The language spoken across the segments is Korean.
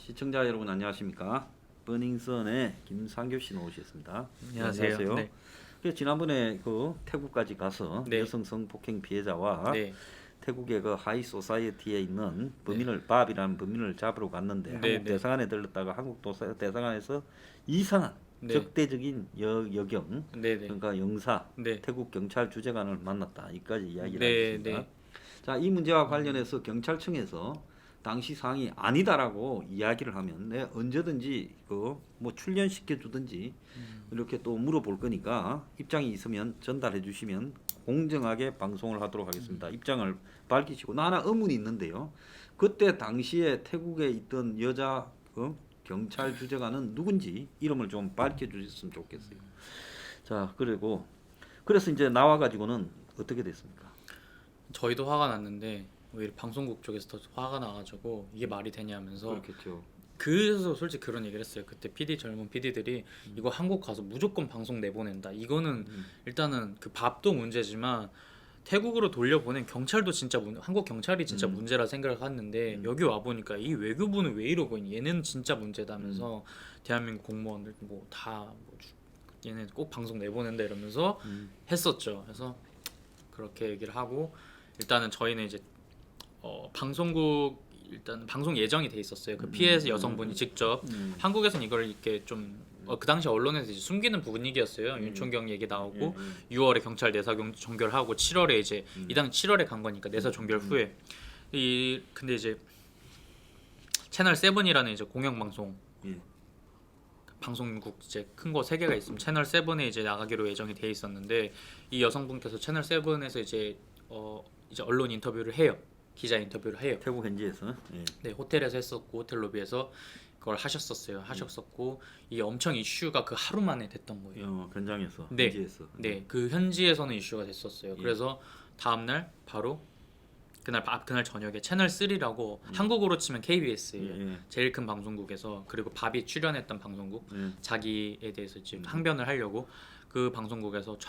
시청자 여러분 안녕하십니까? 버닝썬의 김상교 씨 나오셨습니다. 안녕하세요. 네. 지난번에 그 태국까지 가서 네. 여성 성폭행 피해자와 네. 태국의 그 하이 소사이어티에 있는 범인을 밥이라는 범인을 잡으러 갔는데 네, 한국 네. 대사관에 들렀다가 한국 대사관에서 이상한 네. 적대적인 여경 네, 네. 그러니까 영사 네. 태국 경찰 주재관을 만났다. 이까지 이야기를 네, 하겠습니다. 네. 자, 이 문제와 관련해서 경찰청에서 당시 상황이 아니다라고 이야기를 하면 내 언제든지 그 뭐 출연시켜 주든지 이렇게 또 물어볼 거니까 입장이 있으면 전달해 주시면 공정하게 방송을 하도록 하겠습니다. 입장을 밝히시고 나 하나 의문이 있는데요. 그때 당시에 태국에 있던 여자 경찰 주재관은 누군지 이름을 좀 밝혀 주셨으면 좋겠어요. 자, 그리고 그래서 이제 나와 가지고는 어떻게 됐습니까? 저희도 화가 났는데 오히려 방송국 쪽에서 더 화가 나가지고 이게 말이 되냐면서 그렇겠죠. 그래서 솔직히 그런 얘기를 했어요. 그때 젊은 PD들이 이거 한국 가서 무조건 방송 내보낸다. 이거는 일단은 그 밥도 문제지만 태국으로 돌려보낸 경찰도 진짜 한국 경찰이 진짜 문제라 생각을 했는데 여기 와 보니까 이 외교부는 왜 이러고 있니? 얘는 진짜 문제다면서 대한민국 공무원들 뭐 다 얘네 꼭 방송 내보낸다 이러면서 했었죠. 그래서 그렇게 얘기를 하고 일단은 저희는 이제 방송국 일단 방송 예정이 돼 있었어요. 그 피해 여성분이 직접 한국에서는 이걸 이렇게 좀 그 당시 언론에서 이제 숨기는 분위기였어요. 윤총경 얘기 나오고 6월에 경찰 내사 종결하고 7월에 이제 이당 7월에 간 거니까 내사 종결 후에 근데 이제 채널 7이라는 이제 공영 방송 방송국 이제 큰 거 3개가 있으면 채널 7에 이제 나가기로 예정이 돼 있었는데 이 여성분께서 채널 7에서 이제 언론 인터뷰를 해요. 기자 인터뷰를 해요. 태국 현지에서 네, 호텔에서 했었고 호텔 로비에서 그걸 하셨었고 이게 엄청 이슈가 그 하루 만에 됐던 거예요. 현장에서 네, 현지에서. 네, 그 현지에서는 이슈가 됐었어요. 그래서 다음 날 바로 그날 저녁에 채널 3라고 한국으로 치면 KBS예요. 제일 큰 방송국에서 그리고 밥이 출연했던 방송국 자기에 대해서 지금 항변을 하려고 그 방송국에서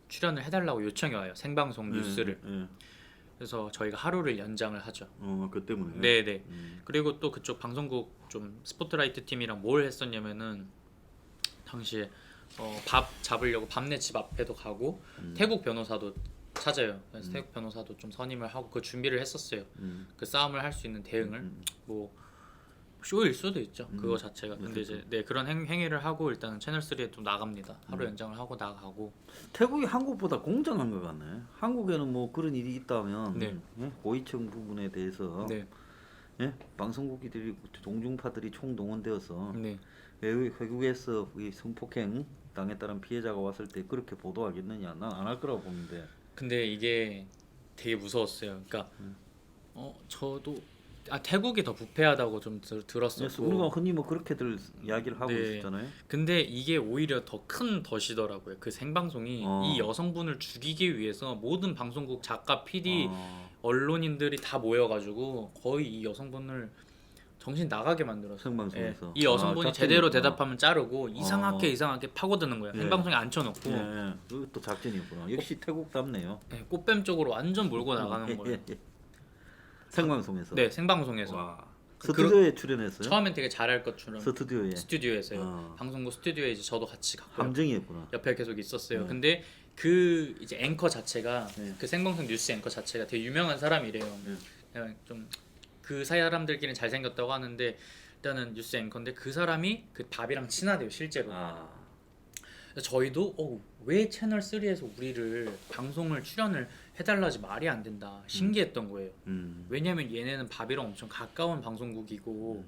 출연을 해달라고 요청이 와요. 생방송 뉴스를. 그래서 저희가 하루를 연장을 하죠. 그 때문에. 네네. 그리고 또 그쪽 방송국 좀 스포트라이트 팀이랑 뭘 했었냐면은 당시에 밥 잡으려고 밤내 집 앞에도 가고 태국 변호사도 찾아요. 그래서 태국 변호사도 좀 선임을 하고 그 준비를 했었어요. 그 싸움을 할 수 있는 대응을 뭐 쇼일 수도 있죠. 그거 자체가. 근데 이제 그런 행위를 하고 일단은 채널 3에 또 나갑니다. 하루 연장을 하고 나가고. 태국이 한국보다 공정한 것 같네. 한국에는 뭐 그런 일이 있다면 네. 고위층 부분에 대해서 네. 방송국들이 동중파들이 총동원되어서 네. 외국에서 이 성폭행 당했다는 피해자가 왔을 때 그렇게 보도하겠느냐? 난 안 할 거라고 보는데. 근데 이게 되게 무서웠어요. 그러니까 저도 태국이 더 부패하다고 좀 들었었고. 우리가 흔히 뭐 그렇게들 이야기를 하고 네. 있었잖아요. 근데 이게 오히려 더 큰 덫이더라고요. 그 생방송이 이 여성분을 죽이기 위해서 모든 방송국 작가, PD, 언론인들이 다 모여가지고 거의 이 여성분을 정신 나가게 만들었어요. 생방송에서. 이 여성분이 제대로 작전이구나. 대답하면 자르고 이상하게 파고드는 거예요. 생방송에 앉혀놓고 그것도 작전이었구나. 역시 태국답네요. 꽃뱀 쪽으로 완전 몰고 나가는 거예요. 생방송에서. 네, 생방송에서. 와. 스튜디오에 출연했어요? 처음엔 되게 잘할 것처럼 스튜디오에서요. 방송국 스튜디오에 이제 저도 같이 갔고 함정이었구나. 옆에 계속 있었어요. 근데 그 이제 앵커 자체가 그 생방송 뉴스 앵커 자체가 되게 유명한 사람이래요. 좀 그 사람들끼리는 잘생겼다고 하는데 일단은 뉴스 앵커인데 그 사람이 그 밥이랑 친하대요 실제로. 그래서 저희도 왜 채널 3에서 우리를 방송을 출연을 해달라지 말이 안 된다 신기했던 거예요. 왜냐면 얘네는 밥이랑 엄청 가까운 방송국이고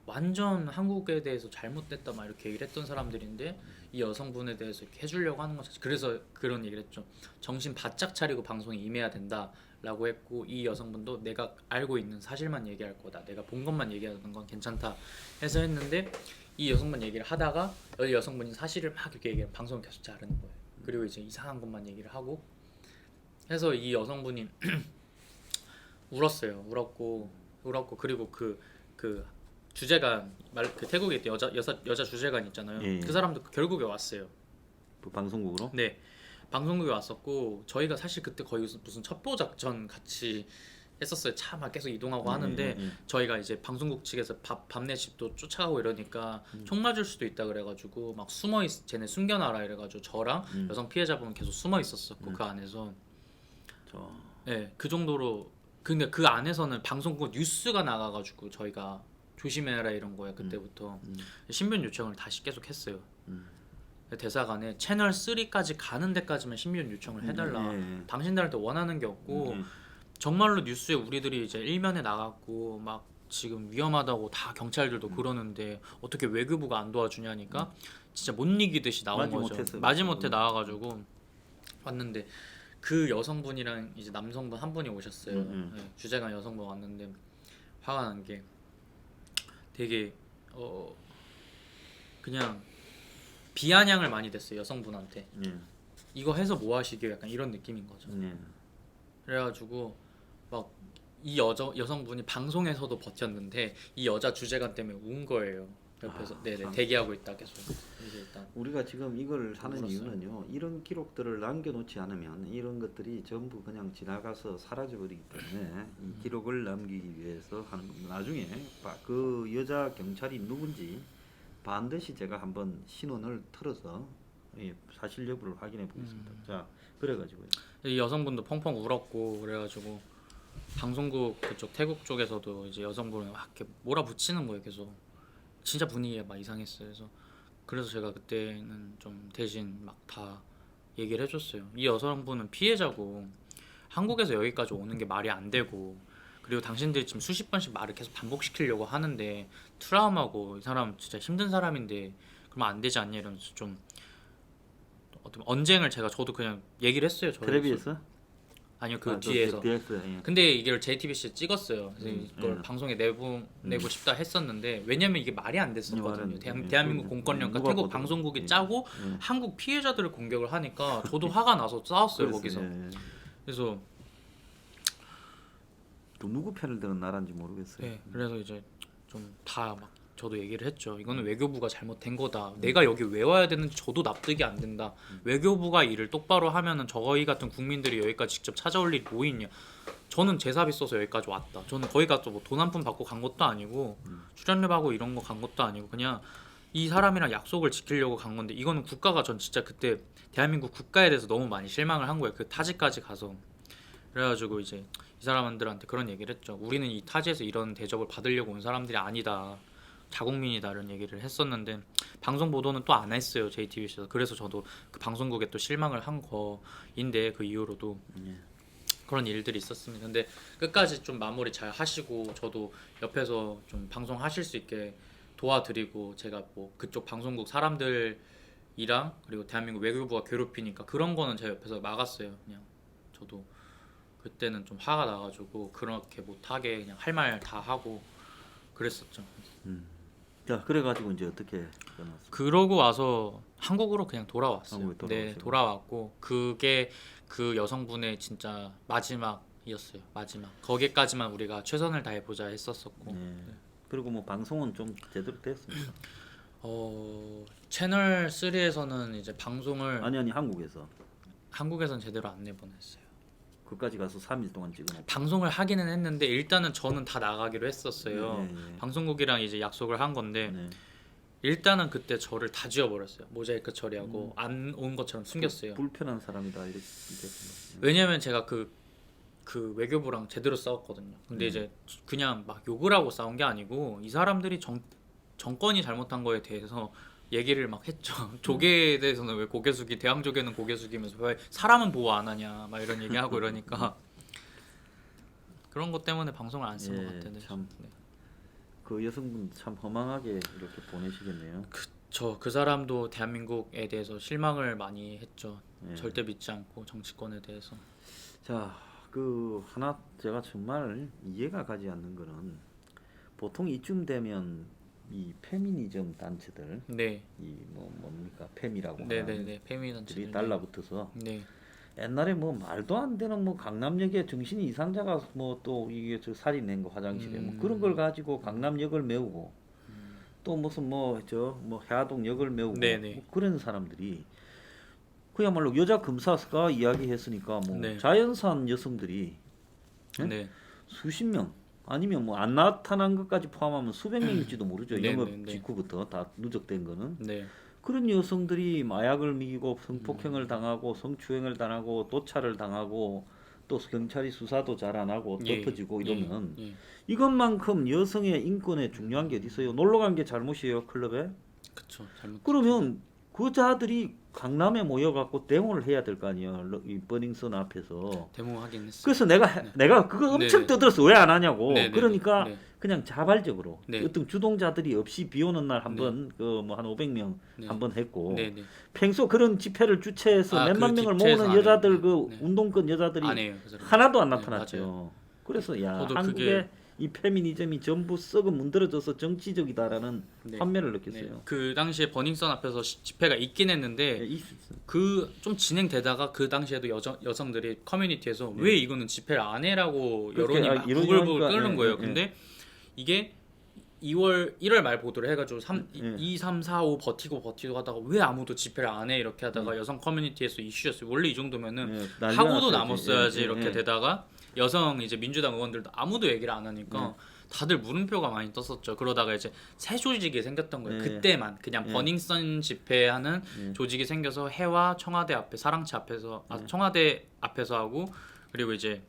완전 한국에 대해서 잘못됐다 막 이렇게 얘기를 했던 사람들인데 이 여성분에 대해서 이렇게 해주려고 하는 것 자체. 그래서 그런 얘기를 했죠. 정신 바짝 차리고 방송에 임해야 된다라고 했고 이 여성분도 내가 알고 있는 사실만 얘기할 거다. 내가 본 것만 얘기하는 건 괜찮다 해서 했는데 이 여성분 얘기를 하다가 이 여성분이 사실을 막 이렇게 얘기해 방송을 계속 자르는 거예요. 그리고 이제 이상한 것만 얘기를 하고 해서 이 여성분이 울었고 그리고 그 주재관 그 태국에 있던 여자 주재관 있잖아요. 그 사람도 결국에 왔어요. 그 방송국으로? 네, 방송국에 왔었고 저희가 사실 그때 거의 무슨 첩보 작전 같이 했었어요. 차 막 계속 이동하고 하는데 저희가 이제 방송국 측에서 밤내집도 쫓아가고 이러니까 총 맞을 수도 있다 그래가지고 막 쟤네 숨겨놔라 이래가지고 저랑 여성 피해자분은 계속 숨어 있었었고 그 안에서 네, 그 정도로. 근데 그 안에서는 방송국 뉴스가 나가가지고 저희가 조심해라 이런 거야 그때부터. 신변 요청을 다시 계속 했어요. 대사관에 채널 3까지 가는 데까지만 신변 요청을 해달라. 당신들한테 원하는 게 없고 정말로 뉴스에 우리들이 이제 일면에 나갔고 막 지금 위험하다고 다 경찰들도 그러는데 어떻게 외교부가 안 도와주냐니까 진짜 못 이기듯이 나온 거죠. 마지못해 나와가지고 왔는데 그 여성분이랑 이제 남성분 한 분이 오셨어요. 네, 주재관 여성분 왔는데 화가 난 게 되게 그냥 비아냥을 많이 됐어요 여성분한테. 이거 해서 뭐 하시게요? 약간 이런 느낌인 거죠. 그래가지고 막 이 여성분이 방송에서도 버텼는데 이 여자 주재관 때문에 운 거예요. 옆에서 네네 대기하고 있다 계속. 이제 일단 우리가 지금 이걸 하는 울었어요. 이유는요. 이런 기록들을 남겨놓지 않으면 이런 것들이 전부 그냥 지나가서 사라져버리기 때문에 이 기록을 남기기 위해서 하는 겁니다. 나중에 그 여자 경찰이 누군지 반드시 제가 한번 신원을 틀어서 사실 여부를 확인해 보겠습니다. 자, 그래가지고요. 이 여성분도 펑펑 울었고 그래가지고 방송국 그쪽 태국 쪽에서도 이제 여성분을 막 이렇게 몰아붙이는 거예요 계속. 진짜 분위기가 막 이상했어요. 그래서 제가 그때는 좀 대신 막 다 얘기를 해줬어요. 이 여성분은 피해자고 한국에서 여기까지 오는 게 말이 안 되고 그리고 당신들이 지금 수십 번씩 말을 계속 반복시키려고 하는데 트라우마고 이 사람 진짜 힘든 사람인데 그러면 안 되지 않냐 이러면서 좀 어떤 언쟁을 저도 그냥 얘기를 했어요. 텔레비에서? 아니요 그 뒤에서. 근데 이걸 JTBC에 찍었어요. 그래서 이걸 방송에 내고 싶다 했었는데 왜냐면 이게 말이 안 됐었거든요. 대한민국 공권력과 태국 방송국이 짜고 한국 피해자들을 공격을 하니까 저도 화가 나서 싸웠어요 거기서. 그래서 또 누구 편을 드는 나라인지 모르겠어요. 네, 그래서 이제 좀 다 막 저도 얘기를 했죠. 이거는 외교부가 잘못된 거다. 내가 여기 왜 와야 되는지 저도 납득이 안 된다. 외교부가 일을 똑바로 하면은 저희 같은 국민들이 여기까지 직접 찾아올 일이 뭐 있냐. 저는 제사비 써서 여기까지 왔다. 저는 거기 가서 뭐 돈 한 푼 받고 간 것도 아니고 출연료하고 이런 거 간 것도 아니고 그냥 이 사람이랑 약속을 지키려고 간 건데 이거는 국가가 전 진짜 그때 대한민국 국가에 대해서 너무 많이 실망을 한 거예요. 그 타지까지 가서. 그래가지고 이제 이 사람들한테 그런 얘기를 했죠. 우리는 이 타지에서 이런 대접을 받으려고 온 사람들이 아니다. 자국민이다 이런 얘기를 했었는데 방송 보도는 또 안 했어요 JTBC에서. 그래서 저도 그 방송국에 또 실망을 한 거인데 그 이후로도 그런 일들이 있었습니다. 근데 끝까지 좀 마무리 잘 하시고 저도 옆에서 좀 방송 하실 수 있게 도와드리고 제가 뭐 그쪽 방송국 사람들이랑 그리고 대한민국 외교부가 괴롭히니까 그런 거는 제 옆에서 막았어요. 그냥 저도 그때는 좀 화가 나가지고 그렇게 못하게 그냥 할 말 다 하고 그랬었죠. 자, 그래가지고 이제 어떻게 끝났어요? 그러고 와서 한국으로 그냥 돌아왔어요. 한국에 네, 돌아왔고 그게 그 여성분의 진짜 마지막이었어요. 마지막. 거기까지만 우리가 최선을 다해보자 했었었고. 네. 그리고 뭐 방송은 좀 제대로 됐습니다. 채널 3에서는 이제 방송을 아니 한국에서는 제대로 안 내보냈어요. 그까지 가서 3일 동안 찍어놓고 방송을 하기는 했는데 일단은 저는 다 나가기로 했었어요. 방송국이랑 이제 약속을 한 건데 일단은 그때 저를 다 지워버렸어요. 모자이크 처리하고 안 온 것처럼 숨겼어요. 불편한 사람이다 이렇게 됐습니다. 왜냐면 제가 그 외교부랑 제대로 싸웠거든요. 근데 이제 그냥 막 욕을 하고 싸운 게 아니고 이 사람들이 정권이 잘못한 거에 대해서 얘기를 막 했죠. 조개에 대해서는 왜 고개 숙이, 대왕 조개는 고개 숙이면서 왜 사람은 보호 안 하냐 막 이런 얘기하고 이러니까 그런 것 때문에 방송을 안 쓴 것 같아요. 참. 그 여성분 참 허망하게 이렇게 보내시겠네요. 그 사람도 대한민국에 대해서 실망을 많이 했죠. 절대 믿지 않고 정치권에 대해서. 자, 그 하나 제가 정말 이해가 가지 않는 거는 보통 이쯤 되면 이 페미니즘 단체들, 이 뭡니까 페미라고 하는 페미 단체들이 달라붙어서 옛날에 뭐 말도 안 되는 뭐 강남역에 정신이 이상자가 뭐 또 이게 저 살인한 거 화장실에 뭐 그런 걸 가지고 강남역을 메우고 또 무슨 뭐 해화동역을 메우고 뭐 그런 사람들이 그야말로 여자 검사가 이야기했으니까 뭐 자연산 여성들이 수십 명 아니면 뭐 안 나타난 것까지 포함하면 수백 명일지도 모르죠. 네, 영업 네, 네. 직후부터 다 누적된 거는. 네. 그런 여성들이 마약을 미기고 성폭행을 당하고 성추행을 당하고 도찰을 당하고 또 경찰이 수사도 잘 안 하고 예, 덮어지고 예, 이러면 예. 이것만큼 여성의 인권에 중요한 게 어디 있어요? 놀러 간 게 잘못이에요, 클럽에? 그쵸. 잘못. 그러면 그 자들이 강남에 모여갖고 데모를 해야 될 거 아니에요, 이 버닝썬 앞에서. 데모하긴 했어요. 그래서 내가 그거 엄청 네네. 떠들었어. 왜 안 하냐고. 네네네. 그러니까 네. 그냥 자발적으로 네. 어떤 주동자들이 없이 비 오는 날 한번 그 뭐 한 500명 네. 한번 했고 네, 네. 평소 그런 집회를 주최해서 아, 몇만 그 명을 집회에서 모으는 안 여자들 해요. 그 네. 운동권 여자들이 안 해요. 그 사람. 하나도 안 네, 나타났죠. 맞아요. 그래서 야 저도 한국의 이 페미니즘이 전부 썩어 문드러져서 정치적이다라는 네. 환멸을 네. 느꼈어요. 그 당시에 버닝썬 앞에서 집회가 있긴 했는데 네, 있을 수 있어요. 그 좀 진행되다가 그 당시에도 여성들이 커뮤니티에서 네. 왜 이거는 집회를 안 해라고 그렇게, 여론이 막 이론이 부글부글 하니까, 끓는 예, 거예요. 예, 근데 이게 1월 말 보도를 해가지고 예. 2, 3, 4, 5 버티고 하다가 왜 아무도 집회를 안 해 이렇게 하다가 여성 커뮤니티에서 이슈였어요. 원래 이 정도면은 예, 난리 하고도 났어야지. 남았어야지 예, 이렇게 예. 되다가 여성 이제 민주당 의원들도 아무도 얘기를 안 하니까 다들 물음표가 많이 떴었죠. 그러다가 이제 새 조직이 생겼던 거예요. 예. 그때만 그냥 예. 버닝썬 집회하는 예. 조직이 생겨서 해와 청와대 앞에 사랑채 앞에서 청와대 앞에서 하고 그리고 이제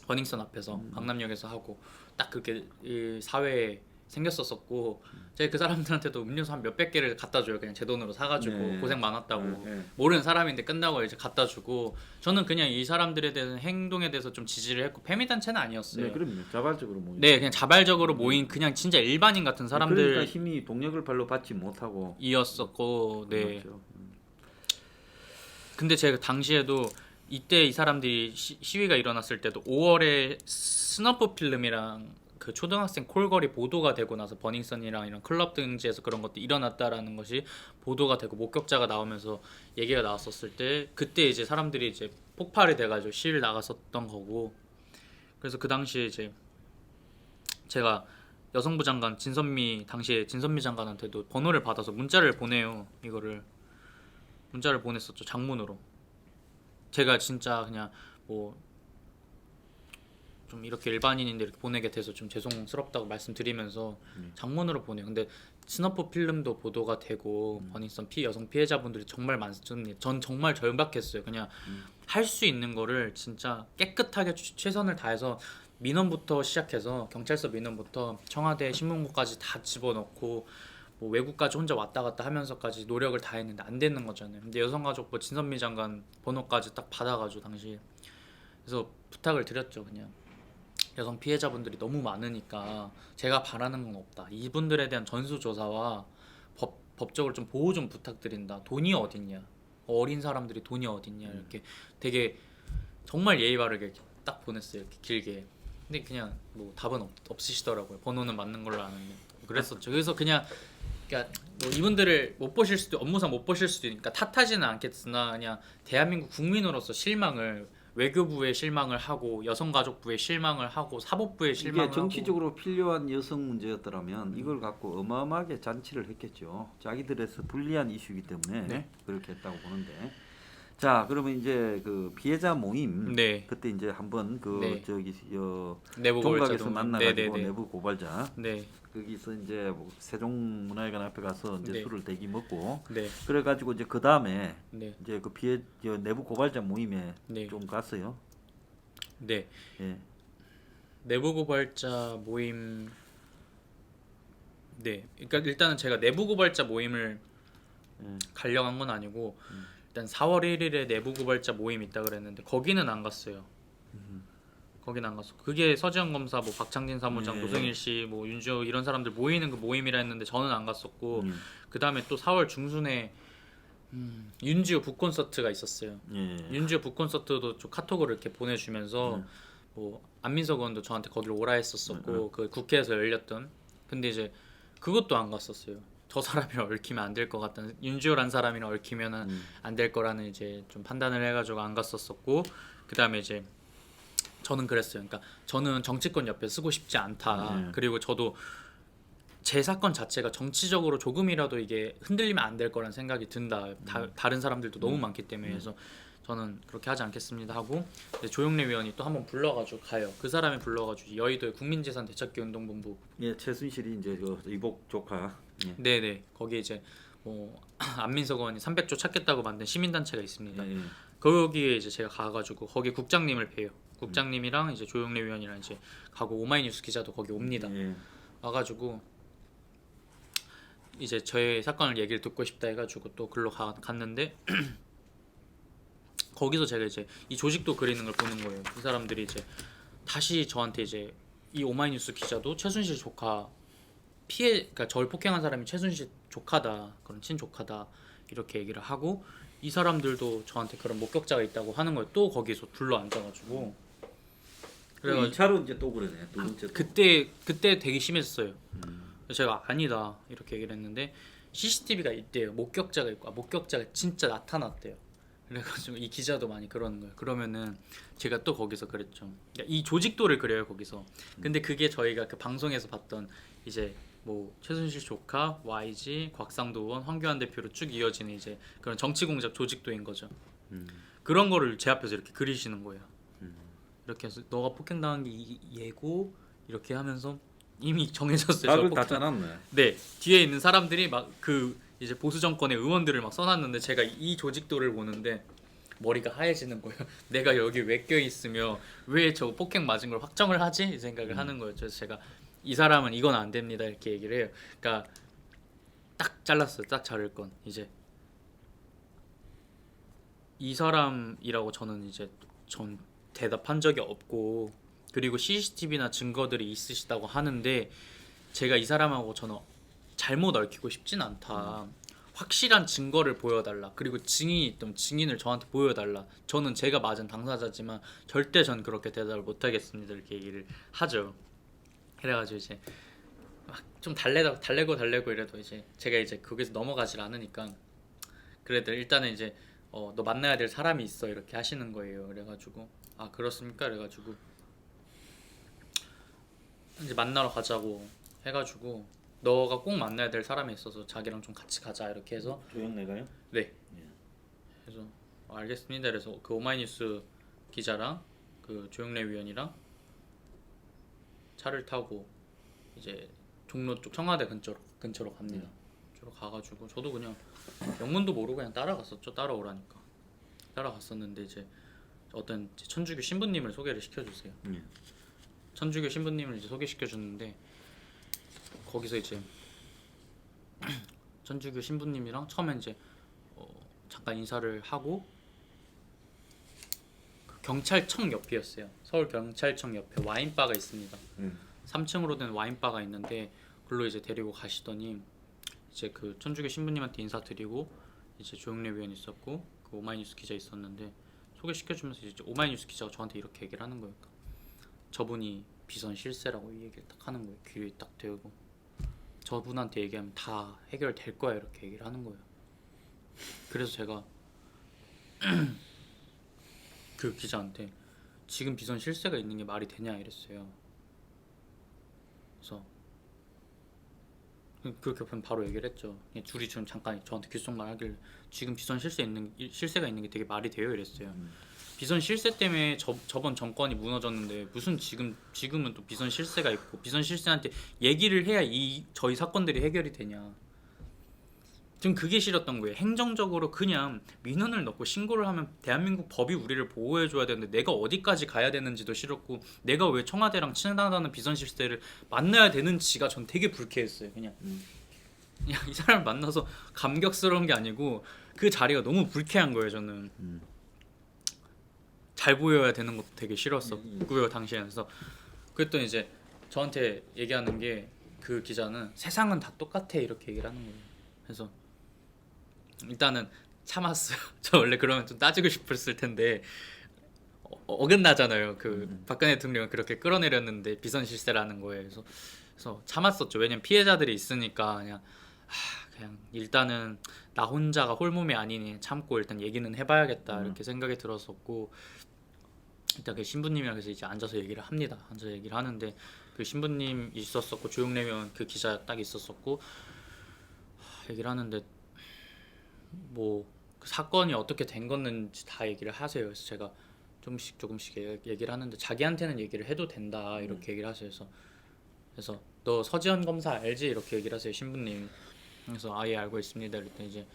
버닝썬 앞에서 강남역에서 하고 딱 그렇게 이 사회에 생겼었었고 제가 그 사람들한테도 음료수 한 몇백 개를 갖다 줘요. 그냥 제 돈으로 사가지고 네. 고생 많았다고 네, 네. 모르는 사람인데 끝나고 이제 갖다 주고 저는 그냥 이 사람들에 대한 행동에 대해서 좀 지지를 했고 페미 단체는 아니었어요. 네, 그럼요. 자발적으로 모인. 네, 그냥 자발적으로 모인 그냥 진짜 일반인 같은 그러니까 사람들 힘이 동력을 별로 받지 못하고 이었었고 네. 그렇죠. 근데 제가 당시에도 이때 이 사람들이 시위가 일어났을 때도 5월에 스너프 필름이랑 그 초등학생 콜걸이 보도가 되고 나서 버닝썬이랑 이런 클럽 등지에서 그런 것도 일어났다라는 것이 보도가 되고 목격자가 나오면서 얘기가 나왔었을 때 그때 이제 사람들이 이제 폭발이 돼가지고 시위를 나갔었던 거고 그래서 그 당시에 이제 제가 여성부 장관 당시에 진선미 장관한테도 번호를 받아서 문자를 보내요. 이거를 문자를 보냈었죠. 장문으로. 제가 진짜 그냥 뭐 좀 이렇게 일반인인데 이렇게 보내게 돼서 좀 죄송스럽다고 말씀드리면서 장문으로 보내요. 근데 스너프 필름도 보도가 되고 버닝썬 여성 피해자분들이 정말 많습니다. 전 정말 절박했어요. 그냥 할 수 있는 거를 진짜 깨끗하게 최선을 다해서 민원부터 시작해서 경찰서 민원부터 청와대 신문고까지 다 집어넣고 뭐 외국까지 혼자 왔다 갔다 하면서까지 노력을 다 했는데 안 되는 거잖아요. 근데 여성가족부 진선미 장관 번호까지 딱 받아가지고 당시 그래서 부탁을 드렸죠. 그냥 여성 피해자분들이 너무 많으니까 제가 바라는 건 없다. 이분들에 대한 전수조사와 법적으로 좀 보호 좀 부탁드린다. 돈이 어딨냐? 어린 사람들이 돈이 어딨냐? 이렇게 되게 정말 예의 바르게 이렇게 딱 보냈어요. 이렇게 길게. 근데 그냥 뭐 답은 없으시더라고요. 번호는 맞는 걸로 아는데 그랬었죠. 그래서 그러니까 뭐 이분들을 못 보실 수도 업무상 못 보실 수도 있으니까 탓하지는 않겠으나 그냥 대한민국 국민으로서 실망을 외교부에 실망을 하고 여성가족부에 실망을 하고 사법부에 실망을 이게 정치적으로 필요한 여성 문제였더라면 이걸 갖고 어마어마하게 잔치를 했겠죠. 자기들에서 불리한 이슈이기 때문에 네. 그렇게 했다고 보는데. 자, 그러면 이제 그 피해자 모임 네. 그때 이제 한번 그 네. 저기 내부 종각에서 고발자도 만나가지고 네네네. 내부 고발자 네. 거기서 이제 뭐 세종문화회관 앞에 가서 이제 네. 술을 대기 먹고 네. 그래가지고 이제 그 다음에 네. 이제 그 내부 고발자 모임에 네. 좀 갔어요. 네. 예. 내부 고발자 모임 네. 그러니까 일단은 제가 내부 고발자 모임을 가려고 한 건 아니고 일단 4월 1일에 내부 고발자 모임 있다 그랬는데 거기는 안 갔어요. 거긴 안 갔어. 그게 서지현 검사, 뭐 박창진 사무장, 네. 노승일 씨, 뭐 윤지호 이런 사람들 모이는 그 모임이라 했는데 저는 안 갔었고 그 다음에 또 4월 중순에 윤지호 북콘서트가 있었어요. 예. 윤지호 북콘서트도 좀 카톡을 이렇게 보내주면서 뭐 안민석 의원도 저한테 거기로 오라 했었었고 그 국회에서 열렸던. 근데 이제 그것도 안 갔었어요. 저 사람이랑 얽히면 안 될 것 같다는 윤지호란 사람이랑 얽히면은 안 될 거라는 이제 좀 판단을 해가지고 안 갔었었고 그 다음에 이제 저는 그랬어요. 그러니까 저는 정치권 옆에 쓰고 싶지 않다. 그리고 저도 제 사건 자체가 정치적으로 조금이라도 이게 흔들리면 안 될 거란 생각이 든다. 다른 사람들도 너무 많기 때문에 그래서 저는 그렇게 하지 않겠습니다 하고 이제 조영래 위원이 또 한번 불러가지고 가요. 그 사람이 불러가지고 여의도의 국민재산 되찾기 운동본부 예, 최순실이 이제 그 이복 조카. 예. 네네 거기 이제 뭐 안민석 의원이 300조 찾겠다고 만든 시민단체가 있습니다. 예, 예. 거기에 이제 제가 가가지고 거기 국장님을 뵈요. 국장님이랑 이제 조영래 위원이랑 이제 가고 오마이뉴스 기자도 거기 옵니다. 예. 와가지고 이제 저의 사건을 얘기를 듣고 싶다 해가지고 또 글로 갔는데 거기서 제가 이제 이 조직도 그리는 걸 보는 거예요. 그 사람들이 이제 다시 저한테 이제 이 오마이뉴스 기자도 최순실 조카 그러니까 저를 폭행한 사람이 최순실 조카다, 그런 친조카다 이렇게 얘기를 하고 이 사람들도 저한테 그런 목격자가 있다고 하는 거예요. 또 거기서 둘러 앉아가지고 그래가 2차로 이제 또 그러네. 두 번째. 또. 그때 되게 심했어요. 제가 아니다 이렇게 얘기를 했는데 CCTV가 있대요. 목격자가 있고 목격자가 진짜 나타났대요. 그래가지고 이 기자도 많이 그러는 거예요. 그러면은 제가 또 거기서 그랬죠. 그러니까 이 조직도를 그려요 거기서. 근데 그게 저희가 그 방송에서 봤던 이제 뭐 최순실 조카, YG, 곽상도 의원, 황교안 대표로 쭉 이어지는 이제 그런 정치 공작 조직도인 거죠. 그런 거를 제 앞에서 이렇게 그리시는 거예요. 이렇게 해서 너가 폭행당한 게 얘고 이렇게 하면서 이미 정해졌어요. 각을 다 짜놨네. 네, 뒤에 있는 사람들이 막 그 이제 보수 정권의 의원들을 막 써놨는데 제가 이 조직도를 보는데 머리가 하얘지는 거예요. 내가 여기 왜 껴 있으며 왜 저 폭행 맞은 걸 확정을 하지? 이 생각을 하는 거예요. 그래서 제가 이 사람은 이건 안 됩니다 이렇게 얘기를 해요. 그러니까 딱 잘랐어요. 딱 자를 건 이제 이 사람이라고 저는 이제 전 대답한 적이 없고 그리고 CCTV나 증거들이 있으시다고 하는데 제가 이 사람하고 저는 잘못 얽히고 싶진 않다. 확실한 증거를 보여달라. 그리고 증인이 있던 증인을 저한테 보여달라. 저는 제가 맞은 당사자지만 절대 전 그렇게 대답을 못하겠습니다. 이렇게 얘기를 하죠. 그래가지고 이제 막 좀 달래고 이래도 이제 제가 이제 거기서 넘어가질 않으니까 그래도 일단은 이제 너 만나야 될 사람이 있어 이렇게 하시는 거예요. 그래가지고 아 그렇습니까? 그래가지고 이제 만나러 가자고 해가지고 너가 꼭 만나야 될 사람이 있어서 자기랑 좀 같이 가자 이렇게 해서 조영래가요? 네. 그래서 알겠습니다. 그래서 그 오마이뉴스 기자랑 그 조영래 위원이랑 차를 타고 이제 종로 쪽 청와대 근처로 갑니다. 쪽으로 가가지고 저도 그냥 영문도 모르고 그냥 따라갔었죠. 따라오라니까 따라갔었는데 이제 어떤 이제 천주교 신부님을 소개를 시켜주세요. 천주교 신부님을 이제 소개시켜줬는데 거기서 이제 천주교 신부님이랑 처음에 이제 잠깐 인사를 하고 그 경찰청 옆이었어요. 서울 경찰청 옆에 와인바가 있습니다. 3층으로 된 와인바가 있는데 글로 이제 데리고 가시더니 이제 그 천주교 신부님한테 인사드리고 이제 조영래 위원 있었고 그 오마이뉴스 기자 있었는데 소개시켜주면서 이제 오마이뉴스 기자가 저한테 이렇게 얘기를 하는 거예요. 저분이 비선 실세라고 이 얘기를 딱 하는 거예요. 귀에 딱 대고 저분한테 얘기하면 다 해결될 거야 이렇게 얘기를 하는 거예요. 그래서 제가 그 기자한테 지금 비선 실세가 있는 게 말이 되냐 이랬어요. 그래서 그렇게 바로 얘기를 했죠. 둘이 지금 잠깐 저한테 귓속말 하길래 지금 비선 실세가 있는 게 되게 말이 돼요 이랬어요. 비선 실세 때문에 저번 정권이 무너졌는데 무슨 지금은 또 비선 실세가 있고 비선 실세한테 얘기를 해야 저희 사건들이 해결이 되냐. 좀 그게 싫었던 거예요. 행정적으로 그냥 민원을 넣고 신고를 하면 대한민국 법이 우리를 보호해줘야 되는데 내가 어디까지 가야 되는지도 싫었고 내가 왜 청와대랑 친하다는 비선 실세를 만나야 되는지가 전 되게 불쾌했어요. 그냥 이 사람을 만나서 감격스러운 게 아니고 그 자리가 너무 불쾌한 거예요. 저는 잘 보여야 되는 것도 되게 싫었었고요. 당시에는. 그래서 그랬더니 이제 저한테 얘기하는 게 그 기자는 세상은 다 똑같아 이렇게 얘기를 하는 거예요. 그래서 일단은 참았어요. 저 원래 그러면 좀 따지고 싶었을 텐데 어긋나잖아요. 그 박근혜 대통령은 그렇게 끌어내렸는데 비선 실세라는 거예요. 그래서 참았었죠. 왜냐면 피해자들이 있으니까 그냥 일단은 나 혼자가 홀몸이 아니니 참고 일단 얘기는 해봐야겠다 이렇게 생각이 들었었고 일단 그 신부님이랑 그래서 이제 앉아서 얘기를 합니다. 앉아서 얘기를 하는데 그 신부님 있었었고 조영래 위원 그 기자 딱 있었었고 얘기를 하는데 뭐 그 사건이 어떻게 된 건지 다 얘기를 하세요. 그래서 제가 조금씩 얘기를 하는데 자기한테는 얘기를 해도 된다 이렇게 얘기를 하세요. 그래서 너 서지현 검사 알지? 이렇게 얘기를 하세요, 신부님이. 그래서 아예 알고 있습니다. 그랬더니 이제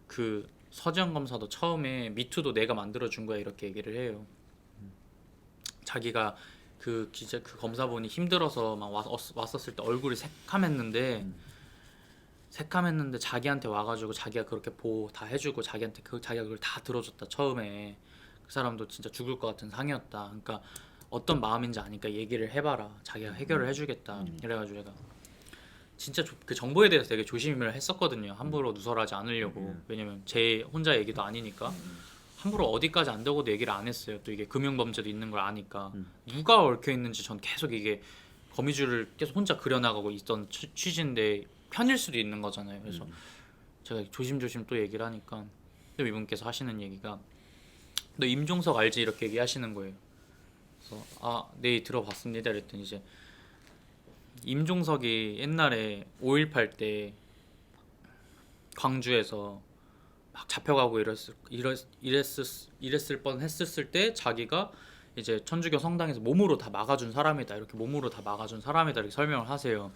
그 서지현 검사도 처음에 미투도 내가 만들어 준 거야 이렇게 얘기를 해요. 자기가 그 검사분이 힘들어서 막 왔었을 때 얼굴이 새카맸는데 자기한테 와가지고 자기가 그렇게 보호 다 해주고 자기한테 자기가 그걸 다 들어줬다. 처음에 그 사람도 진짜 죽을 것 같은 상이었다. 그러니까 어떤 마음인지 아니까 얘기를 해봐라. 자기가 해결을 해주겠다. 이래가지고 제가 진짜 그 정보에 대해서 되게 조심을 했었거든요. 함부로 누설하지 않으려고. 왜냐면 제 혼자 얘기도 아니니까. 함부로 어디까지 안 되고도 얘기를 안 했어요. 또 이게 금융범죄도 있는 걸 아니까. 누가 얽혀 있는지 전 계속 이게 거미줄을 계속 혼자 그려나가고 있던 취지인데 편일 수도 있는 거잖아요. 그래서 제가 조심조심 또 얘기를 하니까 또 이분께서 하시는 얘기가 너 임종석 알지? 이렇게 얘기하시는 거예요. 그래서 네 들어봤습니다. 그랬더니 이제 임종석이 옛날에 5.18 때 광주에서 막 잡혀가고 이랬을 뻔했을 때 자기가 이제 천주교 성당에서 몸으로 다 막아준 사람이다 이렇게 이렇게 설명을 하세요.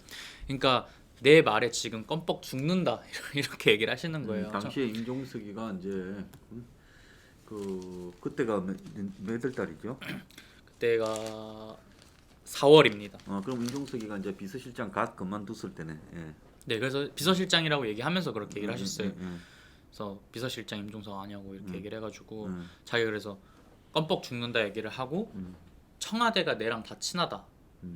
그러니까 내 말에 지금 껌뻑 죽는다 이렇게 얘기를 하시는 거예요. 당시에 임종석이가 이제 그때가 몇월 달이죠? 그때가 4월입니다. 그럼 임종석이가 이제 비서실장 갓 그만뒀을 때네. 예. 네, 그래서 비서실장이라고 얘기하면서 그렇게 얘기를 하셨어요. 그래서 비서실장 임종석 아냐고 이렇게 얘기를 해가지고 자기가 그래서 껌뻑 죽는다 얘기를 하고 청와대가 내랑 다 친하다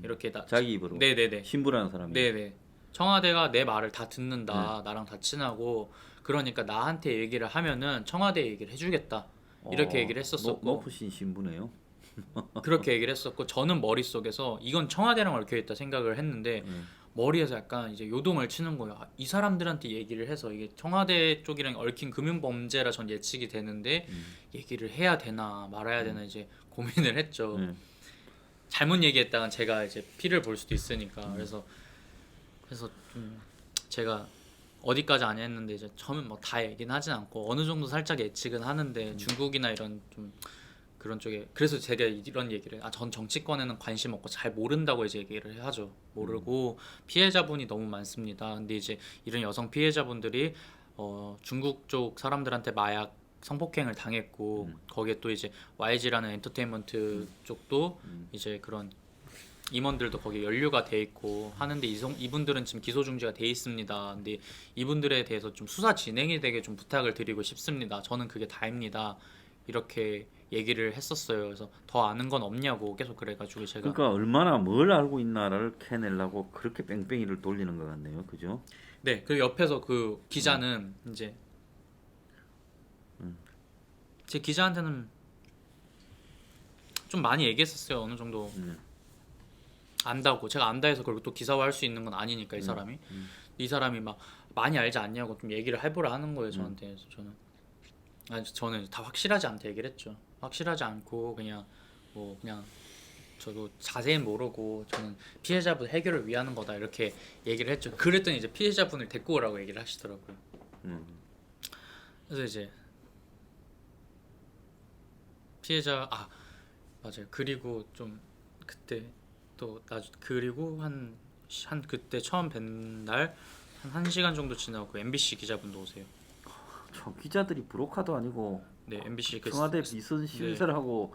이렇게 자기 입으로. 네네네. 신부라는 사람이. 네네. 청와대가 내 말을 다 듣는다. 나랑 다 친하고 그러니까 나한테 얘기를 하면은 청와대 얘기를 해주겠다 이렇게 얘기를 했었었고 높으신 신부네요. 그렇게 얘기를 했었고 저는 머릿속에서 이건 청와대랑 얽혀있다 생각을 했는데 머리에서 약간 이제 요동을 치는 거예요. 이 사람들한테 얘기를 해서 이게 청와대 쪽이랑 얽힌 금융범죄라 전 예측이 되는데 얘기를 해야 되나 말아야 되나 이제 고민을 했죠. 잘못 얘기했다간 제가 이제 피를 볼 수도 있으니까 그래서 좀 제가 어디까지 안 했는데 이제 저는 뭐 다 얘기는 하진 않고 어느 정도 살짝 예측은 하는데 중국이나 이런 좀 그런 쪽에 그래서 제가 이런 얘기를 전 정치권에는 관심 없고 잘 모른다고 이제 얘기를 하죠. 모르고 피해자분이 너무 많습니다. 근데 이제 이런 여성 피해자분들이 중국 쪽 사람들한테 마약 성폭행을 당했고 거기에 또 이제 YG라는 엔터테인먼트 쪽도 이제 그런 임원들도 거기에 연루가 돼 있고 하는데 이분들은 지금 기소 중지가 돼 있습니다. 근데 이분들에 대해서 좀 수사 진행이 되게 좀 부탁을 드리고 싶습니다. 저는 그게 다입니다. 이렇게 얘기를 했었어요. 그래서 더 아는 건 없냐고 계속 그래가지고 제가 그러니까 얼마나 뭘 알고 있나를 캐내려고 그렇게 뺑뺑이를 돌리는 것 같네요. 그죠? 네, 그 옆에서 그 기자는 이제 제 기자한테는 좀 많이 얘기했었어요. 어느 정도 안다고 제가 안다 해서 그걸 또 기사화할 수 있는 건 아니니까 이 사람이 이 사람이 막 많이 알지 않냐고 좀 얘기를 해보라 하는 거예요 저한테. 그래서 저는 다 확실하지 않다 얘기를 했죠. 확실하지 않고 그냥 저도 자세히 모르고 저는 피해자분 해결을 위하는 거다 이렇게 얘기를 했죠. 그랬더니 이제 피해자분을 데리고 오라고 얘기를 하시더라고요. 그래서 이제 피해자 맞아요. 그리고 좀 그때 또 그리고 한 그때 처음 뵌 날 한 1시간 정도 지나고 그 MBC 기자분도 오세요. 저 기자들이 브로커도 아니고 네, MBC 청와대 비선 실세하고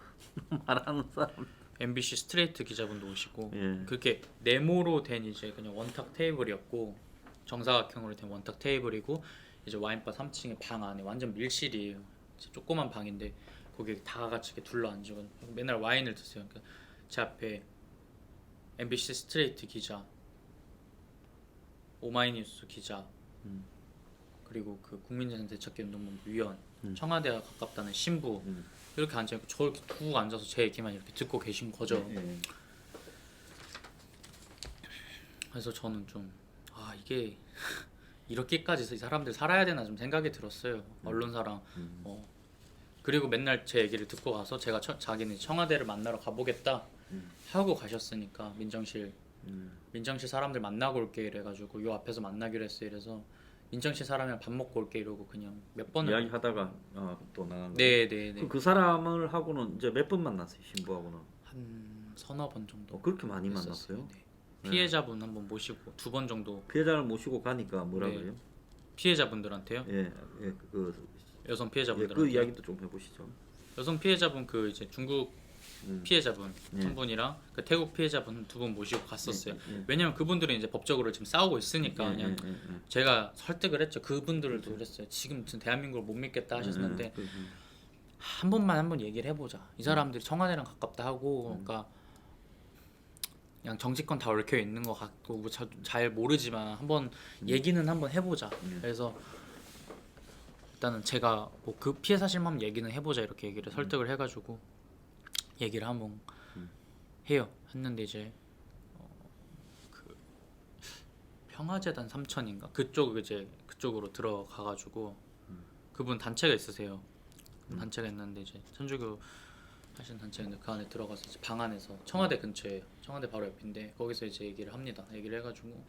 말하는 사람. MBC 스트레이트 기자분도 오시고 예. 그렇게 네모로 된 이제 그냥 원탁 테이블이었고 정사각형으로 된 원탁 테이블이고 이제 와인바 3층에 방 안에 완전 밀실이에요. 조그만 방인데 거기 다 같이 이렇게 둘러앉고 맨날 와인을 드세요. 그러니까 제 앞에 MBC 스트레이트 기자, 오마이뉴스 기자, 그리고 그 국민재산 대책기 운동본부 위원, 청와대가 가깝다는 신부 이렇게 앉아있고 저 이렇게 툭 앉아서 제 얘기만 이렇게 듣고 계신 거죠. 그래서 저는 좀 이게 이렇게까지 이 사람들 살아야 되나 좀 생각이 들었어요. 언론사랑 그리고 맨날 제 얘기를 듣고 가서 제가 자기는 청와대를 만나러 가보겠다 하고 가셨으니까 민정실 사람들 만나고 올게 이래가지고 요 앞에서 만나기로 했어요. 이래서 민정씨 사람이랑 밥 먹고 올게 이러고 그냥 몇 번을 이야기하다가 또 나간 거. 네네네 그 사람을 하고는 이제 몇 번 만났어요, 신부하고는? 한 서너 번 정도 그렇게 많이 했었어요. 만났어요? 네. 피해자분 한 번 모시고 2번 정도 피해자를 모시고 가니까 뭐라 네. 그래요? 피해자분들한테요. 예, 예, 여성 예, 피해자분들한테 그 이야기도 좀 해보시죠. 여성 피해자분 그 이제 중국 피해자분 네. 한 분이랑 그 태국 피해자분 2분 모시고 갔었어요. 예, 왜냐면 그분들은 이제 법적으로 지금 싸우고 있으니까 그냥 제가 설득을 했죠. 그분들도 그랬어요. 지금 대한민국을 못 믿겠다 하셨는데 한 번 얘기를 해보자. 이 사람들이 청와대랑 가깝다 하고 그러니까 그냥 정치권 다 얽혀 있는 것 같고 뭐 잘 모르지만 한번 얘기는 한번 해보자. 그래서 일단은 제가 뭐 그 피해 사실만 얘기는 해보자 이렇게 얘기를 설득을 해가지고 얘기를 한번 해요. 했는데 이제 그 평화재단 삼천인가 그쪽으로 들어가가지고 그분 단체가 있으세요. 단체가 있는데 이제 천주교 하신 단체인데 그 안에 들어가서 이제 방 안에서 청와대 근처에 청와대 바로 옆인데 거기서 이제 얘기를 합니다. 얘기를 해가지고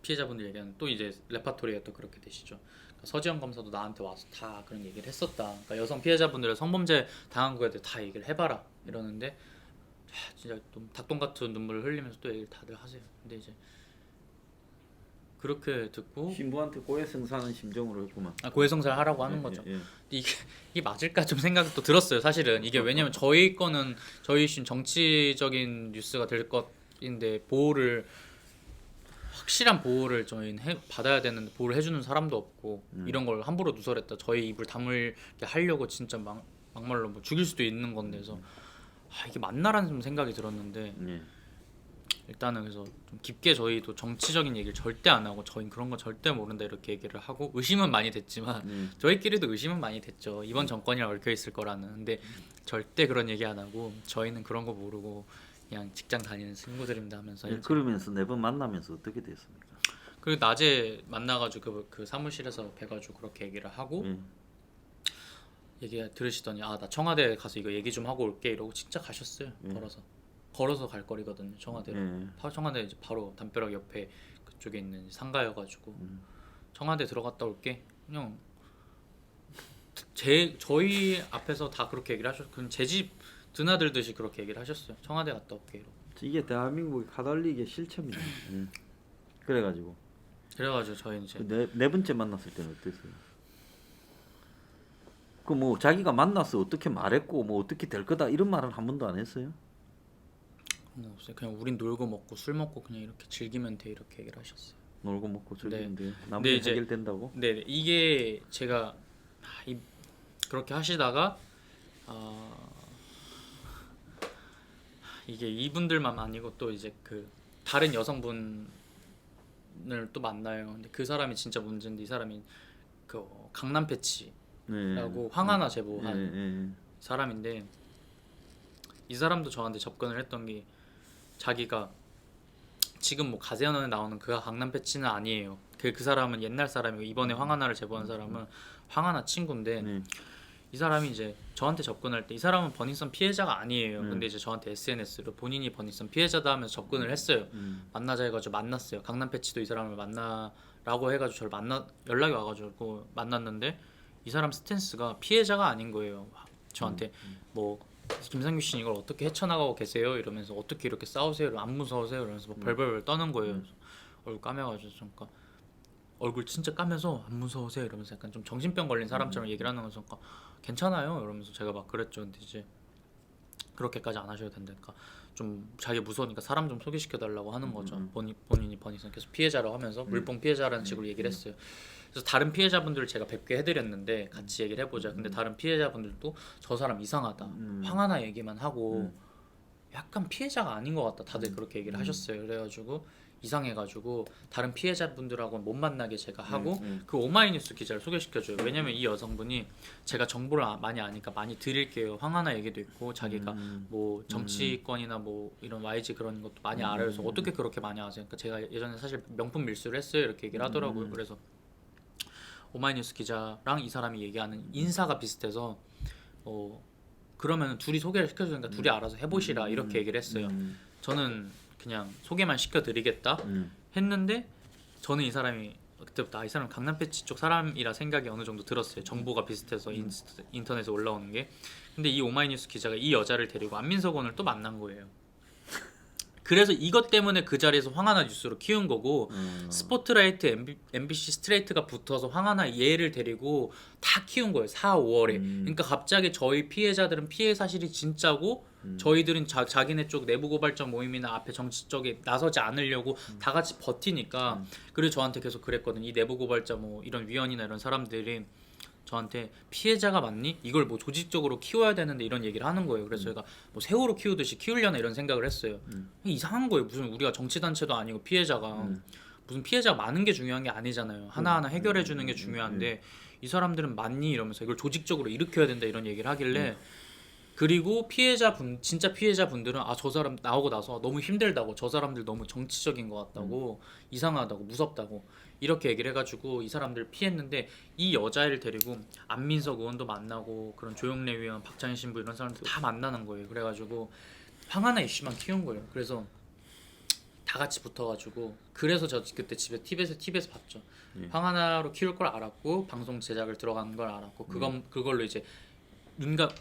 피해자분들 얘기하는 또 이제 레파토리가 또 그렇게 되시죠. 그러니까 서지현 검사도 나한테 와서 다 그런 얘기를 했었다. 그러니까 여성 피해자분들의 성범죄 당한 거에 대해 다 얘기를 해봐라 이러는데 진짜 좀 닭똥 같은 눈물을 흘리면서 또 얘기를 다들 하세요. 근데 이제 그렇게 듣고 신부한테 고해성사하는 심정으로 했구만. 고해성사를 하라고 하는 거죠. 예. 이게 맞을까 좀 생각이 또 들었어요. 사실은 이게 왜냐면 저희 거는 저희 정치적인 뉴스가 될 것인데 확실한 보호를 저희는 받아야 되는데 보호를 해주는 사람도 없고 이런 걸 함부로 누설했다. 저희 입을 다물게 하려고 진짜 막말로 뭐 죽일 수도 있는 건데 그래서 이게 맞나라는 좀 생각이 들었는데 일단은 그래서 좀 깊게 저희도 정치적인 얘기를 절대 안 하고 저희는 그런 거 절대 모른다 이렇게 얘기를 하고 의심은 많이 됐지만 저희끼리도 의심은 많이 됐죠. 이번 정권이랑 얽혀 있을 거라는. 근데 절대 그런 얘기 안 하고 저희는 그런 거 모르고 그냥 직장 다니는 친구들입니다 하면서 그러면서 4번 만나면서 어떻게 됐습니까? 그리고 낮에 만나가지고 그 사무실에서 뵈가지고 그렇게 얘기를 하고 얘기 들으시더니 나 청와대 가서 이거 얘기 좀 하고 올게 이러고 진짜 가셨어요. 걸어서 갈 거리거든요 청와대로. 청와대 이제 바로 담벼락 옆에 그쪽에 있는 상가여가지고 청와대 들어갔다 올게 그냥 저희 앞에서 다 그렇게 얘기를 하셨어요. 그럼 제 집 드나들듯이 그렇게 얘기를 하셨어요. 청와대 갔다 올게 이러고. 이게 대한민국의 카톨릭의 실체입니다. 그래가지고 저희는 이제 네 번째 만났을 때는 어땠어요? 그 뭐 자기가 만나서 어떻게 말했고 뭐 어떻게 될 거다 이런 말은 한 번도 안 했어요? 없어요. 그냥 우린 놀고 먹고 술 먹고 그냥 이렇게 즐기면 돼 이렇게 얘기를 하셨어요. 놀고 먹고 즐기면 돼요. 네, 나머지 이제 해결된다고? 네, 이게 제가 그렇게 하시다가 이게 이분들만 아니고 또 이제 그 다른 여성분을 또 만나요. 근데 그 사람이 진짜 문제인데 이 사람이 그 강남 패치라고 황하나 제보한 사람인데 이 사람도 저한테 접근을 했던 게 자기가 지금 뭐 가세연에 나오는 그가 강남 패치는 아니에요. 그 사람은 옛날 사람이고 이번에 황하나를 제보한 사람은 황하나 친구인데 이 사람이 이제 저한테 접근할 때 이 사람은 버닝썬 피해자가 아니에요. 근데 이제 저한테 SNS로 본인이 버닝썬 피해자다 하면서 접근을 했어요. 만나자 해가지고 만났어요. 강남 패치도 이 사람을 만나라고 해가지고 저를 연락이 와가지고 만났는데 이 사람 스탠스가 피해자가 아닌 거예요. 저한테 뭐 김상규 씨는 이걸 어떻게 헤쳐나가고 계세요? 이러면서 어떻게 이렇게 싸우세요? 안 무서우세요? 이러면서 뭐 벌벌 떠는 거예요. 얼굴 까매가지고 그러니까 얼굴 진짜 까면서 안 무서우세요? 이러면서 약간 좀 정신병 걸린 사람처럼 얘기를 하는 거죠. 그러니까 괜찮아요? 이러면서 제가 막 그랬죠. 근데 이제 그렇게까지 안 하셔도 된다니까 좀 자기 무서우니까 사람 좀 소개시켜 달라고 하는 거죠. 본인이 버닝썬 계속 피해자라고 하면서 물뽕 피해자라는 식으로 얘기를 했어요. 그래서 다른 피해자분들을 제가 뵙게 해드렸는데 같이 얘기를 해보자. 근데 다른 피해자분들도 저 사람 이상하다. 황하나 얘기만 하고 약간 피해자가 아닌 것 같다. 다들 그렇게 얘기를 하셨어요. 그래가지고 이상해가지고 다른 피해자분들하고 못 만나게 제가 하고 그 오마이뉴스 기자를 소개시켜줘요. 왜냐면 이 여성분이 제가 정보를 많이 아니까 많이 드릴게요. 황하나 얘기도 있고 자기가 뭐 정치권이나 뭐 이런 YG 그런 것도 많이 알아요. 그래서 어떻게 그렇게 많이 아세요? 그러니까 제가 예전에 사실 명품 밀수를 했어요. 이렇게 얘기를 하더라고요. 그래서 오마이뉴스 기자랑 이 사람이 얘기하는 인사가 비슷해서 그러면 둘이 소개를 시켜주니까 둘이 알아서 해보시라 이렇게 얘기를 했어요. 저는 그냥 소개만 시켜드리겠다 했는데 저는 이 사람이 그때부터 이 사람 강남 패치 쪽 사람이라 생각이 어느 정도 들었어요. 정보가 비슷해서 인터넷에 올라오는 게. 근데 이 오마이뉴스 기자가 이 여자를 데리고 안민석 의원을 또 만난 거예요. 그래서 이것 때문에 그 자리에서 황하나 뉴스로 키운 거고 스포트라이트 MBC 스트레이트가 붙어서 황하나 얘를 데리고 다 키운 거예요. 4, 5월에. 그러니까 갑자기 저희 피해자들은 피해 사실이 진짜고 저희들은 자기네 쪽 내부 고발자 모임이나 앞에 정치 쪽에 나서지 않으려고 다 같이 버티니까 그리고 저한테 계속 그랬거든요. 이 내부 고발자 뭐 이런 위원이나 이런 사람들이 저한테 피해자가 맞니? 이걸 뭐 조직적으로 키워야 되는데 이런 얘기를 하는 거예요. 그래서 제가 뭐 새우로 키우듯이 키우려나 이런 생각을 했어요. 이상한 거예요. 무슨 우리가 정치단체도 아니고 피해자가 무슨 피해자가 많은 게 중요한 게 아니잖아요. 하나하나 해결해 주는 게 중요한데 이 사람들은 맞니? 이러면서 이걸 조직적으로 일으켜야 된다 이런 얘기를 하길래 그리고 진짜 피해자분들은 아 저 사람 나오고 나서 너무 힘들다고 저 사람들 너무 정치적인 것 같다고 이상하다고 무섭다고 이렇게 얘기를 해가지고 이 사람들 피했는데 이 여자애를 데리고 안민석 의원도 만나고 그런 조영래 위원, 박찬희 신부 이런 사람들 다 만나는 거예요. 그래가지고 황하나 이슈만 키운 거예요. 그래서 다 같이 붙어가지고 그래서 저 그때 집에 TV에서 봤죠. 황하나로 키울 걸 알았고 방송 제작을 들어간 걸 알았고 그걸로 이제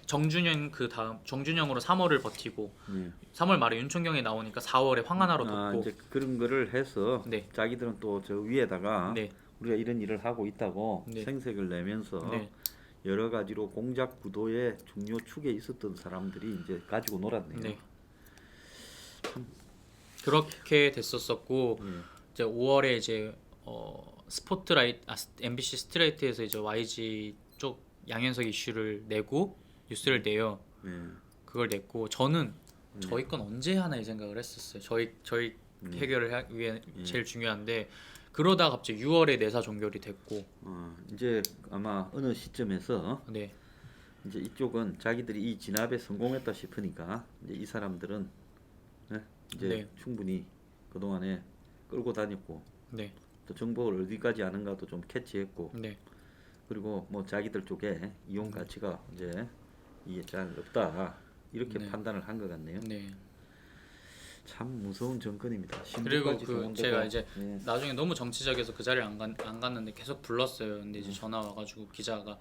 정준영 그 다음 정준영으로 3월을 버티고 3월 말에 윤총경이 나오니까 4월에 황하나로 덮고 이제 그런 거를 해서 네. 자기들은 또 저 위에다가 네. 우리가 이런 일을 하고 있다고 네. 생색을 내면서 네. 여러 가지로 공작 구도의 중요 축에 있었던 사람들이 이제 가지고 놀았네요. 네. 그렇게 됐었었고 이제 5월에 이제 MBC 스트레이트에서 이제 YG 쪽 양현석 이슈를 내고 뉴스를 내요. 그걸 냈고 저는 저희 건 언제 하나 이 생각을 했었어요. 저희 해결을 하기 위해 제일 중요한데 그러다 갑자기 6월에 내사 종결이 됐고 이제 아마 어느 시점에서 네. 이제 이쪽은 자기들이 이 진압에 성공했다 싶으니까 이제 이 사람들은 이제 네. 충분히 그 동안에 끌고 다녔고 네. 또 정보를 어디까지 아는가도 좀 캐치했고 네. 그리고 뭐 자기들 쪽에 이용 가치가 이제 이게 잘 없다 이렇게 네. 판단을 한 것 같네요. 네. 참 무서운 정권입니다. 그리고 신분까지 제가 이제 예. 나중에 너무 정치적이어서 그 자리를 안 갔는데 계속 불렀어요. 근데 이제 전화 와가지고 기자가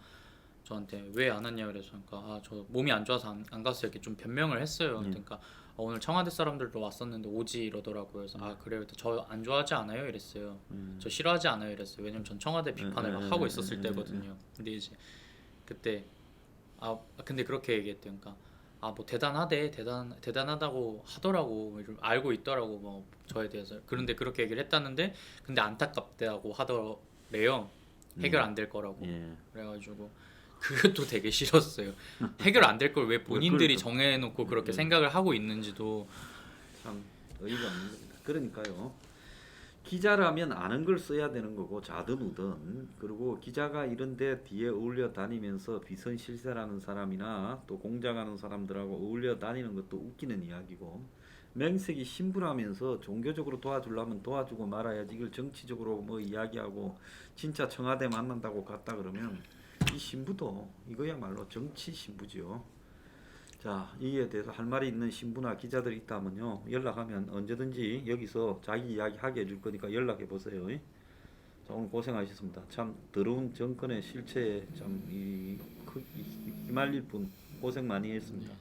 저한테 왜 안 왔냐 그래서 그러니까 저 몸이 안 좋아서 안 갔어요. 이렇게 좀 변명을 했어요. 그러니까 오늘 청와대 사람들도 왔었는데 오지 이러더라고요. 그래서 그래요. 저 안 좋아하지 않아요 이랬어요. 저 싫어하지 않아요 이랬어요. 왜냐면 전 청와대 비판을 막 하고 있었을 때거든요. 근데 이제 그때 근데 그렇게 얘기했대요. 그러니까 뭐 대단하다고 하더라고 알고 있더라고 뭐 저에 대해서. 그런데 그렇게 얘기를 했다는데 근데 안타깝다고 하더래요. 해결 안 될 거라고. 그래가지고 그것도 되게 싫었어요. 해결 안 될 걸 왜 본인들이 정해놓고 그렇게 생각을 하고 있는지도 참 어이가 없는 겁니다. 그러니까요. 기자라면 아는 걸 써야 되는 거고 자든 우든 그리고 기자가 이런데 뒤에 어울려 다니면서 비선실세라는 사람이나 또 공작하는 사람들하고 어울려 다니는 것도 웃기는 이야기고 맹색이 신부라면서 종교적으로 도와주려면 도와주고 말아야지 이걸 정치적으로 뭐 이야기하고 진짜 청와대 만난다고 갔다 그러면 이 신부도 이거야말로 정치 신부지요. 자, 이에 대해서 할 말이 있는 신부나 기자들이 있다면요 연락하면 언제든지 여기서 자기 이야기 하게 해줄 거니까 연락해 보세요. 자, 오늘 고생하셨습니다. 참 더러운 정권의 실체에 참 휘말릴 분 고생 많이 했습니다.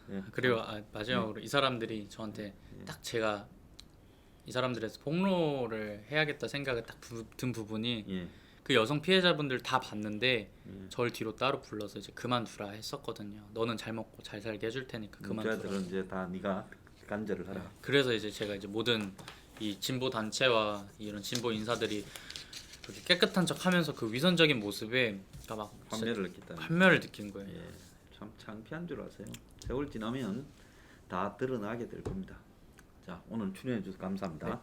네, 그리고 마지막으로 이 사람들이 저한테 딱 제가 이 사람들에서 폭로를 해야겠다 생각이 딱 든 부분이 그 여성 피해자분들 다 봤는데 저를 뒤로 따로 불러서 이제 그만두라 했었거든요. 너는 잘 먹고 잘 살게 해줄 테니까 그만두라. 문자들은 이제 다 네가 간절을 하라. 그래서 이제 제가 이제 모든 이 진보 단체와 이런 진보 인사들이 그렇게 깨끗한 척하면서 그 위선적인 모습에 막 환멸을 느낀 거예요. 참 창피한 줄 아세요. 세월 지나면 다 드러나게 될 겁니다. 자, 오늘 출연해 주셔서 감사합니다.